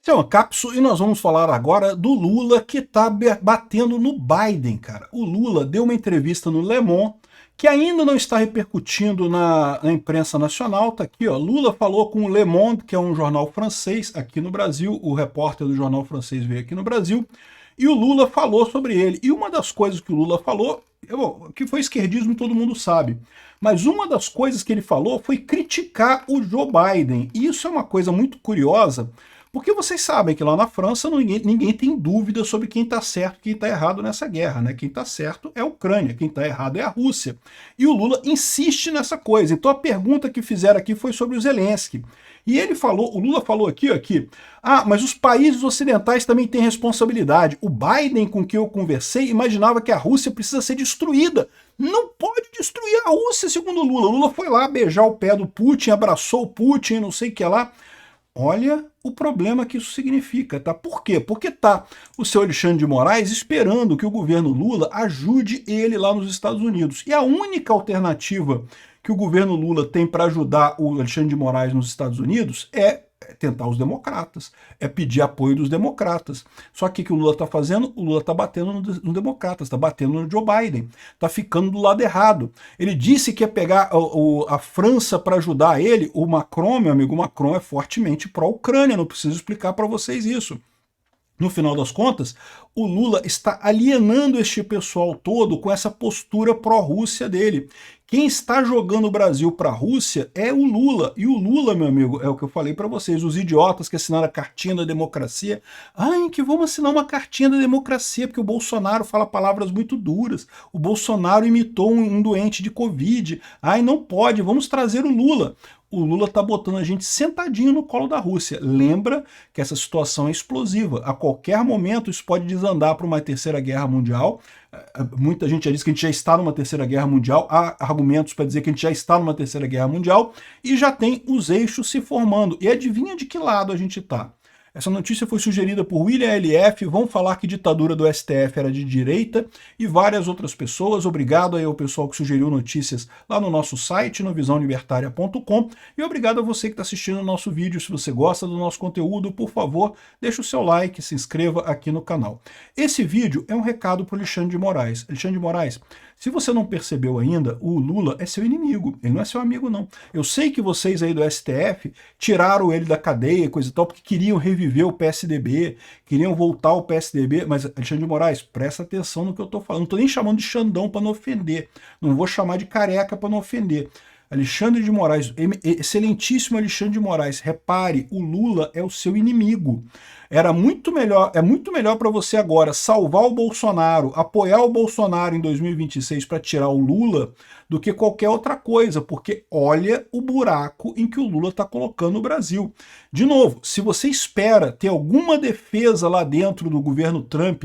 Esse é uma cápsula e nós vamos falar agora do Lula que está batendo no Biden, cara. O Lula deu uma entrevista no Le Monde que ainda não está repercutindo na imprensa nacional. Tá aqui, ó. Lula falou com o Le Monde, que é um jornal francês aqui no Brasil. O repórter do jornal francês veio aqui no Brasil e o Lula falou sobre ele. E uma das coisas que o Lula falou, que foi esquerdismo, todo mundo sabe. Mas uma das coisas que ele falou foi criticar o Joe Biden. E isso é uma coisa muito curiosa, porque vocês sabem que lá na França ninguém tem dúvida sobre quem está certo e quem está errado nessa guerra, né? Quem está certo é a Ucrânia, quem está errado é a Rússia. E o Lula insiste nessa coisa. Então a pergunta que fizeram aqui foi sobre o Zelensky. E ele falou, o Lula falou aqui, mas os países ocidentais também têm responsabilidade. O Biden com quem eu conversei imaginava que a Rússia precisa ser destruída. Não pode destruir a Rússia, segundo o Lula. O Lula foi lá beijar o pé do Putin, abraçou o Putin, não sei o que lá. Olha o problema que isso significa, tá? Por quê? Porque tá o seu Alexandre de Moraes esperando que o governo Lula ajude ele lá nos Estados Unidos. E a única alternativa que o governo Lula tem para ajudar o Alexandre de Moraes nos Estados Unidos é tentar os democratas, é pedir apoio dos democratas. Só que o que o Lula está fazendo? O Lula está batendo no democratas, está batendo no Joe Biden, está ficando do lado errado. Ele disse que ia pegar a França para ajudar ele. O Macron, meu amigo, o Macron é fortemente pró-Ucrânia, não preciso explicar para vocês isso. No final das contas, o Lula está alienando este pessoal todo com essa postura pró-Rússia dele. Quem está jogando o Brasil para a Rússia é o Lula. E o Lula, meu amigo, é o que eu falei para vocês, os idiotas que assinaram a cartinha da democracia. Ai, que vamos assinar uma cartinha da democracia, porque o Bolsonaro fala palavras muito duras. O Bolsonaro imitou um doente de Covid. Ai, não pode, vamos trazer o Lula. O Lula está botando a gente sentadinho no colo da Rússia. Lembra que essa situação é explosiva. A qualquer momento isso pode desandar para uma terceira guerra mundial. Muita gente já diz que a gente já está numa terceira guerra mundial. Há argumentos para dizer que a gente já está numa terceira guerra mundial e já tem os eixos se formando. E adivinha de que lado a gente está? Essa notícia foi sugerida por William LF, vão falar que ditadura do STF era de direita e várias outras pessoas. Obrigado aí ao pessoal que sugeriu notícias lá no nosso site, no visãolibertaria.com, e obrigado a você que está assistindo o nosso vídeo. Se você gosta do nosso conteúdo, por favor, deixa o seu like, se inscreva aqui no canal. Esse vídeo é um recado para o Alexandre de Moraes. Alexandre de Moraes, se você não percebeu ainda, o Lula é seu inimigo, ele não é seu amigo não. Eu sei que vocês aí do STF tiraram ele da cadeia, coisa e tal, porque queriam reviver o PSDB, queriam voltar ao PSDB, mas Alexandre de Moraes, presta atenção no que eu estou falando. Não estou nem chamando de Xandão para não ofender, não vou chamar de careca para não ofender. Alexandre de Moraes, excelentíssimo Alexandre de Moraes, repare, o Lula é o seu inimigo. É muito melhor para você agora salvar o Bolsonaro, apoiar o Bolsonaro em 2026 para tirar o Lula, do que qualquer outra coisa, porque olha o buraco em que o Lula está colocando o Brasil. De novo, se você espera ter alguma defesa lá dentro do governo Trump,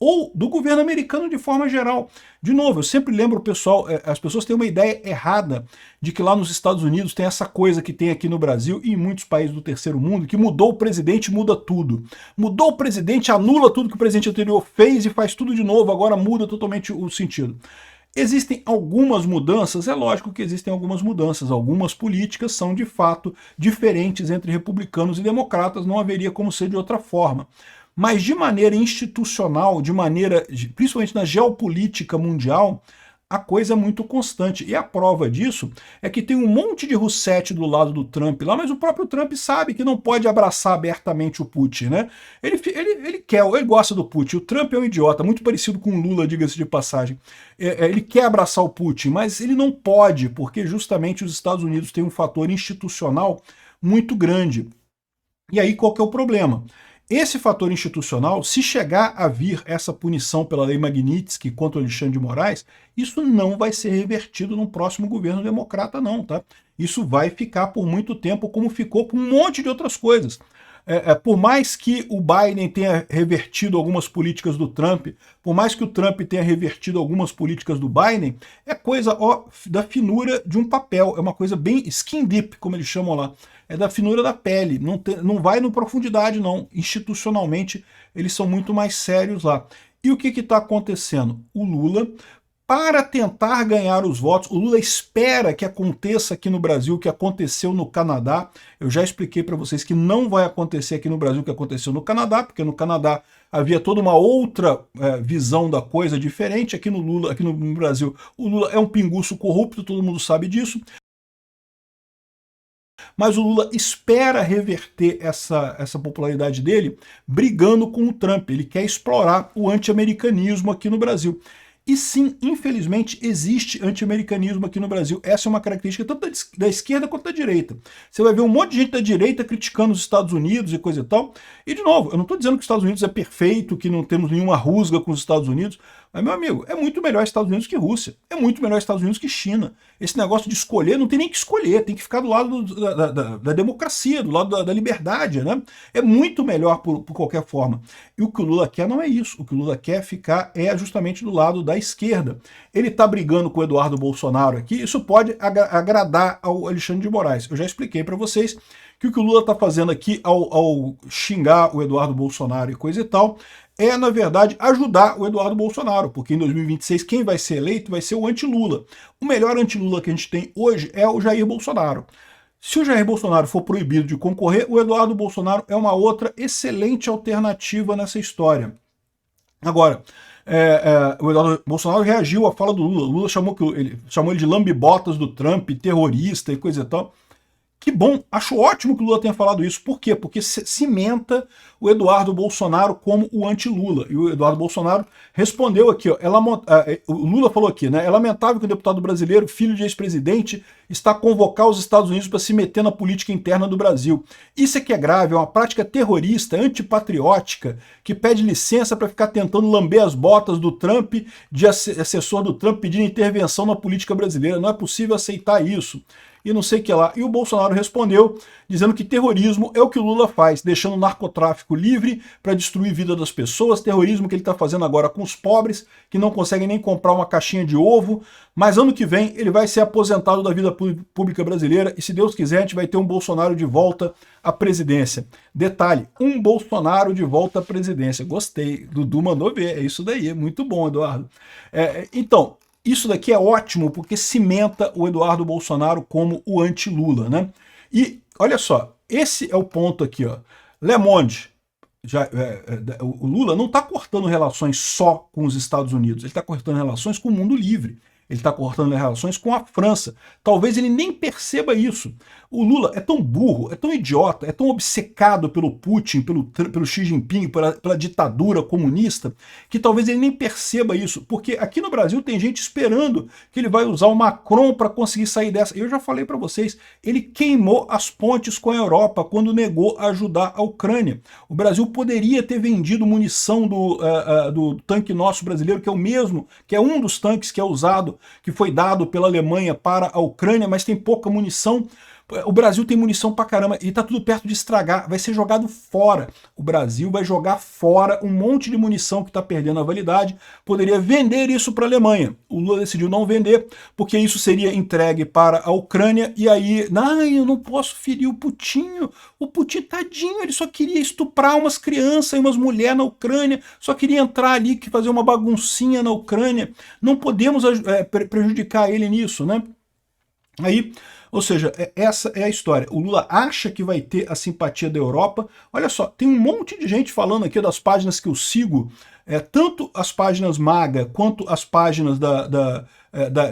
ou do governo americano de forma geral. De novo, eu sempre lembro o pessoal, as pessoas têm uma ideia errada de que lá nos Estados Unidos tem essa coisa que tem aqui no Brasil e em muitos países do terceiro mundo, que mudou o presidente, muda tudo. Mudou o presidente, anula tudo que o presidente anterior fez e faz tudo de novo, agora muda totalmente o sentido. Existem algumas mudanças, é lógico que existem algumas mudanças, algumas políticas são de fato diferentes entre republicanos e democratas, não haveria como ser de outra forma. Mas de maneira institucional, principalmente na geopolítica mundial, a coisa é muito constante. E a prova disso é que tem um monte de Rousseff do lado do Trump lá, mas o próprio Trump sabe que não pode abraçar abertamente o Putin, né? Ele gosta do Putin. O Trump é um idiota, muito parecido com o Lula, diga-se de passagem. Ele quer abraçar o Putin, mas ele não pode, porque justamente os Estados Unidos têm um fator institucional muito grande. E aí qual que é o problema? Esse fator institucional, se chegar a vir essa punição pela lei Magnitsky contra o Alexandre de Moraes, isso não vai ser revertido no próximo governo democrata não, tá? Isso vai ficar por muito tempo como ficou com um monte de outras coisas. Por mais que o Biden tenha revertido algumas políticas do Trump, por mais que o Trump tenha revertido algumas políticas do Biden, é coisa da finura de um papel, é uma coisa bem skin deep, como eles chamam lá. É da finura da pele, não vai na profundidade não. Institucionalmente eles são muito mais sérios lá. E o que está acontecendo? O Lula para tentar ganhar os votos. O Lula espera que aconteça aqui no Brasil o que aconteceu no Canadá. Eu já expliquei para vocês que não vai acontecer aqui no Brasil o que aconteceu no Canadá, porque no Canadá havia toda uma outra visão da coisa diferente. Aqui no Brasil, o Lula é um pinguço corrupto, todo mundo sabe disso. Mas o Lula espera reverter essa popularidade dele brigando com o Trump. Ele quer explorar o anti-americanismo aqui no Brasil. E sim, infelizmente, existe anti-americanismo aqui no Brasil. Essa é uma característica tanto da esquerda quanto da direita. Você vai ver um monte de gente da direita criticando os Estados Unidos e coisa e tal. E, de novo, eu não estou dizendo que os Estados Unidos é perfeito, que não temos nenhuma rusga com os Estados Unidos. Mas, meu amigo, é muito melhor Estados Unidos que Rússia. É muito melhor Estados Unidos que China. Esse negócio de escolher, não tem nem que escolher, tem que ficar do lado da democracia, do lado da liberdade, né? É muito melhor por qualquer forma. E o que o Lula quer não é isso. O que o Lula quer ficar é justamente do lado da esquerda. Ele está brigando com o Eduardo Bolsonaro aqui, isso pode agradar ao Alexandre de Moraes. Eu já expliquei para vocês que o Lula está fazendo aqui ao xingar o Eduardo Bolsonaro e coisa e tal, é, na verdade, ajudar o Eduardo Bolsonaro, porque em 2026 quem vai ser eleito vai ser o anti-Lula. O melhor anti-Lula que a gente tem hoje é o Jair Bolsonaro. Se o Jair Bolsonaro for proibido de concorrer, o Eduardo Bolsonaro é uma outra excelente alternativa nessa história. Agora, o Eduardo Bolsonaro reagiu à fala do Lula. O Lula chamou ele de lambibotas do Trump, terrorista e coisa e tal. Que bom, acho ótimo que o Lula tenha falado isso. Por quê? Porque cimenta o Eduardo Bolsonaro como o anti-Lula. E o Eduardo Bolsonaro respondeu aqui, ó, o Lula falou aqui, né? É lamentável que o deputado brasileiro, filho de ex-presidente, está a convocar os Estados Unidos para se meter na política interna do Brasil. Isso é que é grave, é uma prática terrorista, antipatriótica, que pede licença para ficar tentando lamber as botas do Trump, de assessor do Trump, pedindo intervenção na política brasileira. Não é possível aceitar isso. E não sei o que lá. E o Bolsonaro respondeu dizendo que terrorismo é o que o Lula faz, deixando o narcotráfico livre para destruir a vida das pessoas, terrorismo que ele está fazendo agora com os pobres, que não conseguem nem comprar uma caixinha de ovo, mas ano que vem ele vai ser aposentado da vida pública brasileira e, se Deus quiser, a gente vai ter um Bolsonaro de volta à presidência. Detalhe, um Bolsonaro de volta à presidência. Gostei, Dudu mandou ver, é isso daí, é muito bom, Eduardo. Então, isso daqui é ótimo porque cimenta o Eduardo Bolsonaro como o anti-Lula, né? E olha só, esse é o ponto aqui, ó. Le Monde, o Lula não está cortando relações só com os Estados Unidos, ele está cortando relações com o mundo livre. Ele está cortando relações com a França. Talvez ele nem perceba isso. O Lula é tão burro, é tão idiota, é tão obcecado pelo Putin, pelo Xi Jinping, pela ditadura comunista, que talvez ele nem perceba isso. Porque aqui no Brasil tem gente esperando que ele vai usar o Macron para conseguir sair dessa. Eu já falei para vocês, ele queimou as pontes com a Europa quando negou ajudar a Ucrânia. O Brasil poderia ter vendido munição do tanque nosso brasileiro, que é o mesmo, que é um dos tanques que é usado, que foi dado pela Alemanha para a Ucrânia, mas tem pouca munição. O Brasil tem munição pra caramba e tá tudo perto de estragar, vai ser jogado fora. O Brasil vai jogar fora um monte de munição que está perdendo a validade, poderia vender isso para a Alemanha. O Lula decidiu não vender, porque isso seria entregue para a Ucrânia, e aí, eu não posso ferir o Putin, tadinho, ele só queria estuprar umas crianças e umas mulheres na Ucrânia, só queria entrar ali, fazer uma baguncinha na Ucrânia, não podemos prejudicar ele nisso, né? Aí, ou seja, essa é a história. O Lula acha que vai ter a simpatia da Europa. Olha só, tem um monte de gente falando aqui das páginas que eu sigo, tanto as páginas MAGA quanto as páginas da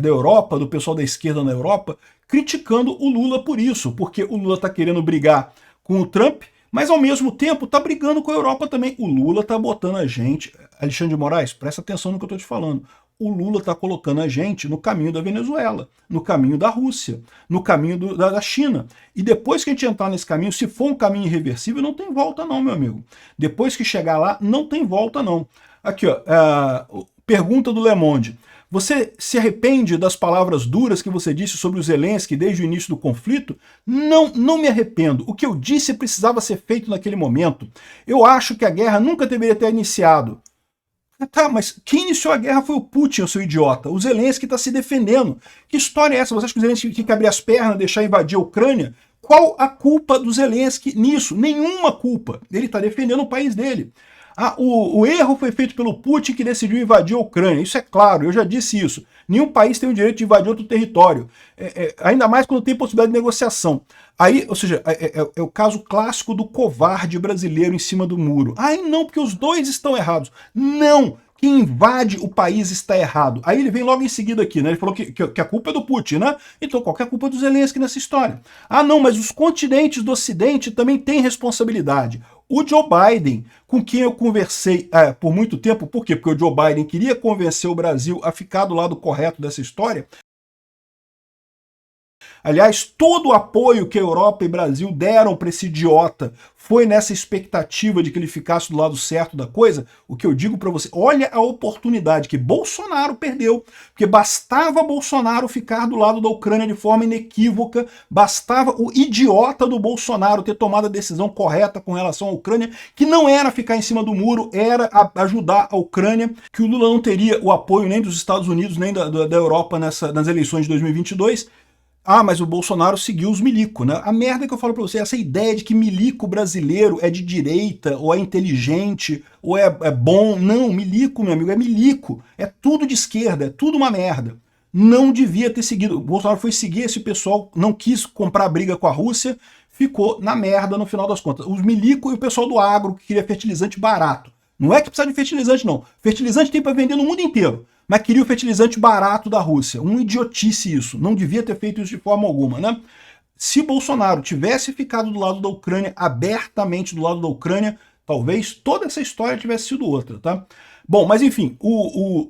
Europa, do pessoal da esquerda na Europa, criticando o Lula por isso, porque o Lula está querendo brigar com o Trump, mas ao mesmo tempo está brigando com a Europa também. O Lula está botando a gente... Alexandre de Moraes, presta atenção no que eu estou te falando. O Lula está colocando a gente no caminho da Venezuela, no caminho da Rússia, no caminho da China. E depois que a gente entrar nesse caminho, se for um caminho irreversível, não tem volta não, meu amigo. Depois que chegar lá, não tem volta não. Aqui, ó, pergunta do Le Monde. Você se arrepende das palavras duras que você disse sobre o Zelensky desde o início do conflito? Não, não me arrependo. O que eu disse precisava ser feito naquele momento. Eu acho que a guerra nunca deveria ter iniciado. Tá, mas quem iniciou a guerra foi o Putin, seu idiota. O Zelensky está se defendendo. Que história é essa? Você acha que o Zelensky tem que abrir as pernas, deixar invadir a Ucrânia? Qual a culpa do Zelensky nisso? Nenhuma culpa. Ele está defendendo o país dele. Ah, o erro foi feito pelo Putin que decidiu invadir a Ucrânia. Isso é claro, eu já disse isso. Nenhum país tem o direito de invadir outro território. Ainda mais quando tem possibilidade de negociação. Aí, ou seja, é o caso clássico do covarde brasileiro em cima do muro. Ai, não, porque os dois estão errados. Não! Quem invade o país está errado. Aí ele vem logo em seguida aqui, né? Ele falou que a culpa é do Putin, né? Então qualquer culpa é do Zelensky nessa história. Ah, não, mas os continentes do Ocidente também têm responsabilidade. O Joe Biden, com quem eu conversei por muito tempo, por quê? Porque o Joe Biden queria convencer o Brasil a ficar do lado correto dessa história. Aliás, todo o apoio que a Europa e Brasil deram para esse idiota foi nessa expectativa de que ele ficasse do lado certo da coisa. O que eu digo para você, olha a oportunidade que Bolsonaro perdeu, porque bastava Bolsonaro ficar do lado da Ucrânia de forma inequívoca, bastava o idiota do Bolsonaro ter tomado a decisão correta com relação à Ucrânia, que não era ficar em cima do muro, era ajudar a Ucrânia, que o Lula não teria o apoio nem dos Estados Unidos, nem da Europa nas eleições de 2022, ah, mas o Bolsonaro seguiu os milico, né? A merda que eu falo pra você, essa ideia de que milico brasileiro é de direita, ou é inteligente, ou é bom. Não, milico, meu amigo, é milico. É tudo de esquerda, é tudo uma merda. Não devia ter seguido. O Bolsonaro foi seguir esse pessoal, não quis comprar briga com a Rússia, ficou na merda no final das contas. Os milico e o pessoal do agro que queria fertilizante barato. Não é que precisa de fertilizante, não. Fertilizante tem para vender no mundo inteiro. Mas queria o fertilizante barato da Rússia. Um idiotice isso. Não devia ter feito isso de forma alguma, né? Se Bolsonaro tivesse ficado do lado da Ucrânia, abertamente do lado da Ucrânia, talvez toda essa história tivesse sido outra, tá? Bom, mas enfim, o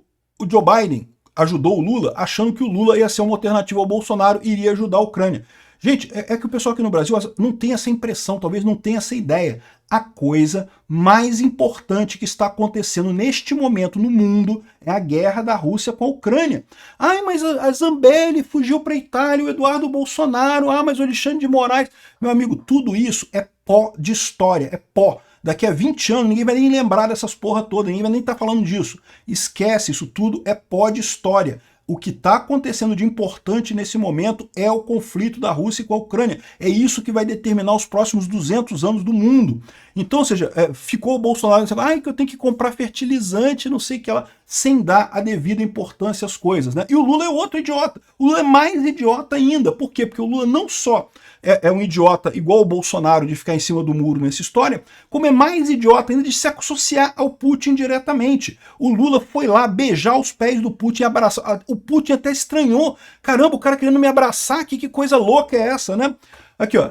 Joe Biden ajudou o Lula achando que o Lula ia ser uma alternativa ao Bolsonaro e iria ajudar a Ucrânia. Gente, é que o pessoal aqui no Brasil não tem essa impressão, talvez não tenha essa ideia. A coisa mais importante que está acontecendo neste momento no mundo é a guerra da Rússia com a Ucrânia. Ai, mas a Zambelli fugiu para a Itália, o Eduardo Bolsonaro, mas o Alexandre de Moraes. Meu amigo, tudo isso é pó de história, é pó. Daqui a 20 anos ninguém vai nem lembrar dessas porra toda, ninguém vai nem estar falando disso. Esquece, isso tudo é pó de história. O que está acontecendo de importante nesse momento é o conflito da Rússia com a Ucrânia. É isso que vai determinar os próximos 200 anos do mundo. Então, ou seja, ficou o Bolsonaro dizendo que eu tenho que comprar fertilizante, não sei o que lá, sem dar a devida importância às coisas, né? E o Lula é outro idiota. O Lula é mais idiota ainda. Por quê? Porque o Lula não só é um idiota igual o Bolsonaro de ficar em cima do muro nessa história, como é mais idiota ainda de se associar ao Putin diretamente. O Lula foi lá beijar os pés do Putin e abraçar. O Putin até estranhou. Caramba, o cara querendo me abraçar aqui, que coisa louca é essa, né? Aqui, ó.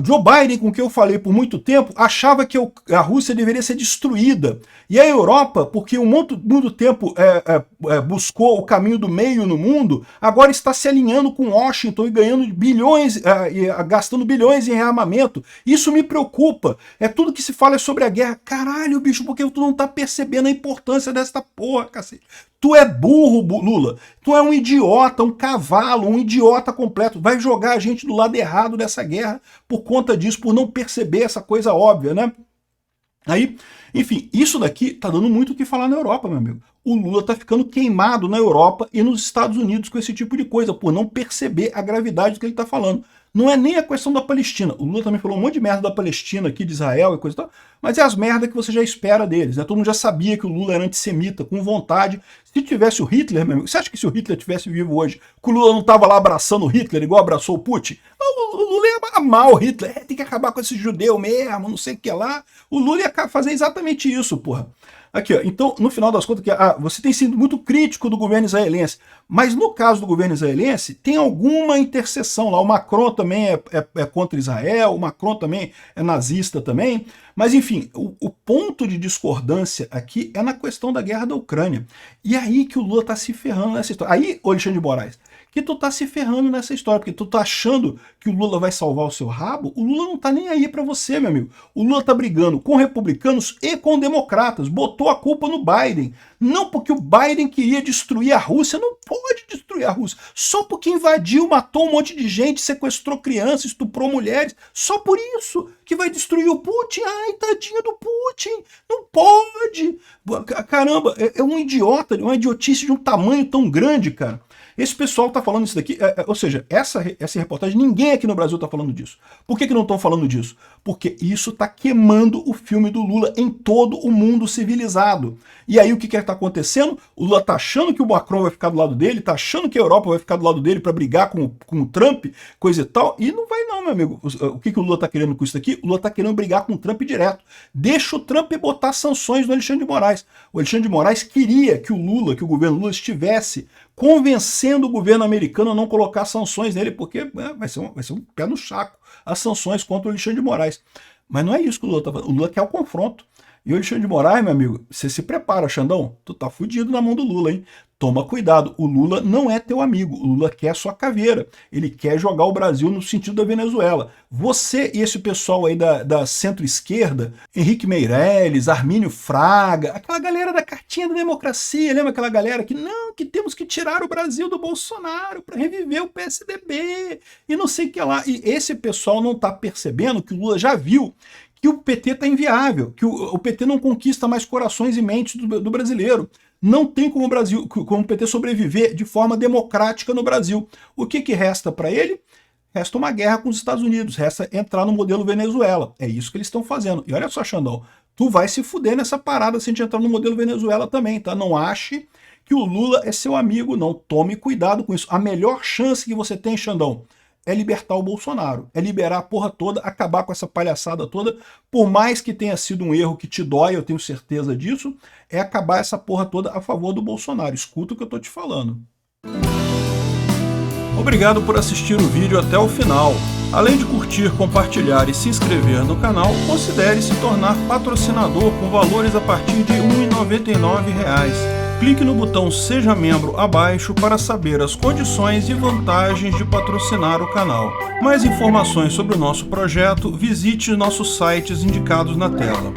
Joe Biden, com quem eu falei por muito tempo, achava que a Rússia deveria ser destruída. E a Europa, porque muito tempo buscou o caminho do meio no mundo, agora está se alinhando com Washington e ganhando bilhões, gastando bilhões em rearmamento. Isso me preocupa. Tudo que se fala é sobre a guerra. Caralho, bicho, porque tu não tá percebendo a importância dessa porra, cacete. Tu é burro, Lula. Tu é um idiota, um cavalo, um idiota completo. Vai jogar a gente do lado errado dessa guerra por conta disso, por não perceber essa coisa óbvia, né? Aí, enfim, isso daqui tá dando muito o que falar na Europa, meu amigo. O Lula tá ficando queimado na Europa e nos Estados Unidos com esse tipo de coisa, por não perceber a gravidade do que ele tá falando. Não é nem a questão da Palestina. O Lula também falou um monte de merda da Palestina aqui, de Israel e coisa e tal, mas é as merdas que você já espera deles, né? Todo mundo já sabia que o Lula era antissemita, com vontade. Se tivesse o Hitler, meu amigo, você acha que se o Hitler tivesse vivo hoje, que o Lula não tava lá abraçando o Hitler igual abraçou o Putin? O Lula ia amar o Hitler, tem que acabar com esse judeu mesmo, não sei o que lá. O Lula ia fazer exatamente isso, porra. Aqui, ó, então, no final das contas, você tem sido muito crítico do governo israelense, mas no caso do governo israelense, tem alguma interseção lá. O Macron também é contra Israel, o Macron também é nazista também, mas enfim, o ponto de discordância aqui é na questão da guerra da Ucrânia. E aí que o Lula tá se ferrando nessa história. Aí, Alexandre de Moraes, que tu tá se ferrando nessa história, porque tu tá achando que o Lula vai salvar o seu rabo. O Lula não tá nem aí pra você, meu amigo. O Lula tá brigando com republicanos e com democratas, botou a culpa no Biden. Não porque o Biden queria destruir a Rússia, não pode destruir a Rússia. Só porque invadiu, matou um monte de gente, sequestrou crianças, estuprou mulheres, só por isso que vai destruir o Putin. Ai, tadinho do Putin, não pode. Caramba, é um idiota, uma idiotice de um tamanho tão grande, cara, Esse pessoal tá falando isso daqui, ou seja, essa reportagem, ninguém aqui no Brasil tá falando disso. Por que não estão falando disso? Porque isso tá queimando o filme do Lula em todo o mundo civilizado. E aí o que tá acontecendo? O Lula tá achando que o Macron vai ficar do lado dele, tá achando que a Europa vai ficar do lado dele para brigar com o Trump, coisa e tal, e não vai não, meu amigo. O que o Lula tá querendo com isso aqui? O Lula tá querendo brigar com o Trump direto. Deixa o Trump botar sanções no Alexandre de Moraes. O Alexandre de Moraes queria que o governo Lula estivesse convencendo o governo americano a não colocar sanções nele, porque vai ser um pé no saco as sanções contra o Alexandre de Moraes. Mas não é isso que o Lula tá fazendo. O Lula quer o confronto. E o Alexandre de Moraes, meu amigo, você se prepara, Xandão, tu tá fudido na mão do Lula, hein? Toma cuidado, o Lula não é teu amigo, o Lula quer a sua caveira, ele quer jogar o Brasil no sentido da Venezuela. Você e esse pessoal aí da centro-esquerda, Henrique Meirelles, Armínio Fraga, aquela galera da cartinha da democracia, lembra aquela galera que não, que temos que tirar o Brasil do Bolsonaro para reviver o PSDB e não sei o que lá. E esse pessoal não tá percebendo que o Lula já viu que o PT está inviável, que o PT não conquista mais corações e mentes do brasileiro. Não tem como o PT sobreviver de forma democrática no Brasil. O que resta para ele? Resta uma guerra com os Estados Unidos, resta entrar no modelo Venezuela. É isso que eles estão fazendo. E olha só, Xandão, tu vai se fuder nessa parada se a gente entrar no modelo Venezuela também, tá? Não ache que o Lula é seu amigo, não. Tome cuidado com isso. A melhor chance que você tem, Xandão, é libertar o Bolsonaro, é liberar a porra toda, acabar com essa palhaçada toda, por mais que tenha sido um erro que te dói, eu tenho certeza disso, é acabar essa porra toda a favor do Bolsonaro. Escuta o que eu tô te falando. Obrigado por assistir o vídeo até o final. Além de curtir, compartilhar e se inscrever no canal, considere se tornar patrocinador com valores a partir de R$ 1,99. Clique no botão Seja Membro abaixo para saber as condições e vantagens de patrocinar o canal. Mais informações sobre o nosso projeto, visite nossos sites indicados na tela.